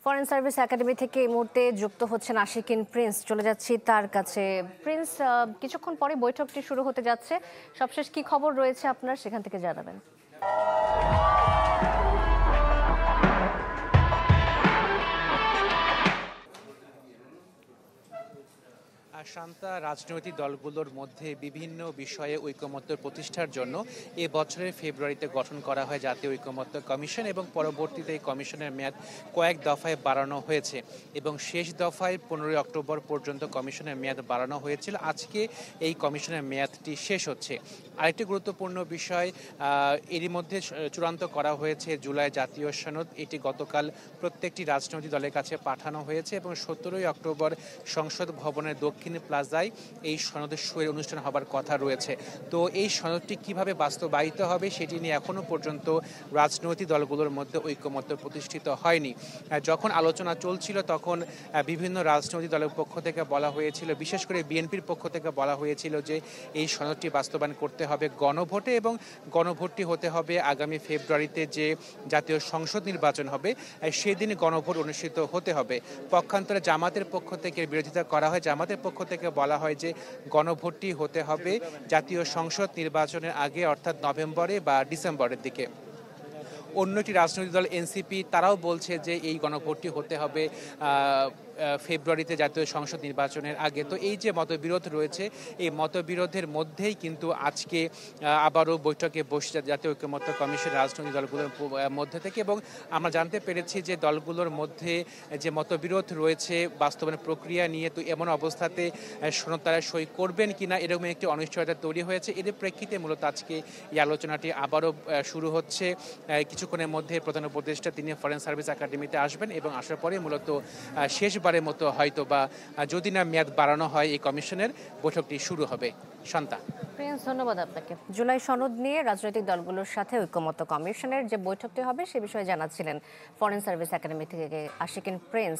Foreign service academy থেকে এই মুহূর্তে যুক্ত হচ্ছেন আশিকিন প্রিন্স। চলে যাচ্ছি তার কাছে। প্রিন্স, কিছুক্ষণ পরে বৈঠকটি শুরু হতে যাচ্ছে। সবশেষ কি খবর রয়েছে আপনার, সেখান থেকে জানাবেন। শান্তা, রাজনৈতিক দলগুলোর মধ্যে বিভিন্ন বিষয়ে ঐকমত্য প্রতিষ্ঠার জন্য এ বছরের ফেব্রুয়ারিতে গঠন করা হয় জাতীয় ঐকমত্য কমিশন এবং পরবর্তীতে এই কমিশনের মেয়াদ কয়েক দফায় বাড়ানো হয়েছে এবং শেষ দফায় 15 অক্টোবর পর্যন্ত কমিশনের মেয়াদ বাড়ানো হয়েছিল। আজকে এই কমিশনের মেয়াদটি শেষ হচ্ছে। আরেকটি গুরুত্বপূর্ণ বিষয়, এরই মধ্যে চূড়ান্ত করা হয়েছে জুলাই জাতীয় সনদ। এটি গতকাল প্রত্যেকটি রাজনৈতিক দলের কাছে পাঠানো হয়েছে এবং 17 অক্টোবর সংসদ ভবনের দক্ষিণ প্লাজায় এই সনদের সই অনুষ্ঠান হবার কথা রয়েছে। তো এই সনদটি কিভাবে বাস্তবায়িত হবে সেটি নিয়ে এখনো পর্যন্ত রাজনৈতিক দলগুলোর মধ্যে ঐকমত্য প্রতিষ্ঠিত হয়নি। যখন আলোচনা চলছিল তখন বিভিন্ন রাজনৈতিক দলের পক্ষ থেকে বলা হয়েছিল, বিশেষ করে বিএনপির পক্ষ থেকে বলা হয়েছিল যে এই সনদটি বাস্তবায়ন করতে হবে গণভোটে এবং গণভোটটি হতে হবে আগামী ফেব্রুয়ারিতে যে জাতীয় সংসদ নির্বাচন হবে সেদিন গণভোট অনুষ্ঠিত হতে হবে। পক্ষান্তরে জামাতের পক্ষ থেকে বিরোধিতা করা হয়। জামাতের পক্ষ থেকে বলা হয় যে গণভোটটি হতে হবে জাতীয় সংসদ নির্বাচনের আগে, অর্থাৎ নভেম্বরে বা ডিসেম্বরের দিকে। অন্য একটি রাজনৈতিক দল এনসিপি, তারাও বলছে যে এই গণভোটটি হতে হবে ফেব্রুয়ারিতে জাতীয় সংসদ নির্বাচনের আগে। তো এই যে মতবিরোধ রয়েছে, এই মতবিরোধের মধ্যেই কিন্তু আজকে আবারও বৈঠকে বসছে জাতীয় ঐকমত্য কমিশন রাজনৈতিক দলগুলোর মধ্যে থেকে। এবং আমরা জানতে পেরেছি যে দলগুলোর মধ্যে যে মতবিরোধ রয়েছে বাস্তবায়ন প্রক্রিয়া নিয়ে, তো এমন অবস্থাতে সনদ তারা সই করবেন কিনা এরকম একটি অনিশ্চয়তা তৈরি হয়েছে। এর প্রেক্ষিতে মূলত আজকে এই আলোচনাটি আবারও শুরু হচ্ছে। কিছুক্ষণের মধ্যে প্রধান উপদেষ্টা তিনি ফরেন সার্ভিস একাডেমিতে আসবেন এবং আসার পরে মূলত শেষবারের মতো হয়তো বা যদি না মেয়াদ বাড়ানো হয় এই কমিশনের বৈঠকটি শুরু হবে। শান্তা। প্রিন্স, ধন্যবাদ আপনাকে। জুলাই সনদ নিয়ে রাজনৈতিক দলগুলোর সাথে ঐকমত্য কমিশনের যে বৈঠকটি হবে সে বিষয়ে জানাচ্ছিলেন ফরেন সার্ভিস একাডেমি থেকে আশিকিন প্রিন্স।